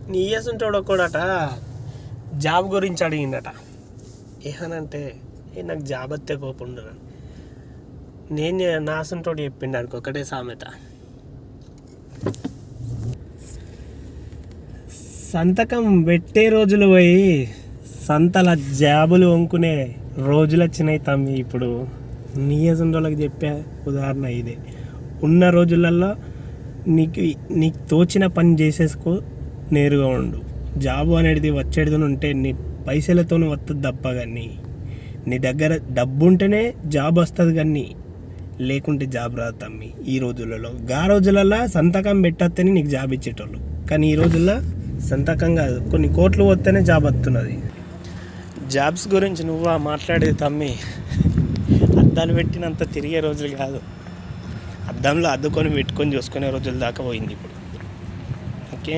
నీ ఉంటాడు ఒక్కడట జాబ్ గురించి అడిగిందట. ఏమనంటే నాకు జాబ్ వస్తే పోకుండా నేను నాసుంటోడు చెప్పిండు అనుకో ఒకటే సామెత. సంతకం పెట్టే రోజులు పోయి సంతల జాబులు వంకునే రోజులు వచ్చినాయి తమ్మి. ఇప్పుడు నీయజుండోళ్ళకి చెప్పే ఉదాహరణ ఇదే. ఉన్న రోజులల్లో నీకు తోచిన పని చేసేసుకో, నేరుగా ఉండు. జాబు అనేది వచ్చేది ఉంటే నీ పైసలతో వస్తుంది తప్ప, కానీ నీ దగ్గర డబ్బు ఉంటేనే జాబ్ వస్తుంది, కానీ లేకుంటే జాబ్ రాదు తమ్మి. ఈ రోజులలో రోజులలో సంతకం పెట్టేస్తేనే నీకు జాబ్ ఇచ్చేటోళ్ళు, కానీ ఈ రోజుల్లో సంతకం కాదు, కొన్ని కోట్లు వస్తేనే జాబ్ వస్తున్నది. జాబ్స్ గురించి నువ్వా మాట్లాడేది తమ్మి? అద్దాలు పెట్టినంత తిరిగే రోజులు కాదు, అద్దంలో అద్దుకొని పెట్టుకొని చూసుకునే రోజుల దాకా పోయింది ఇప్పుడు. ఓకే.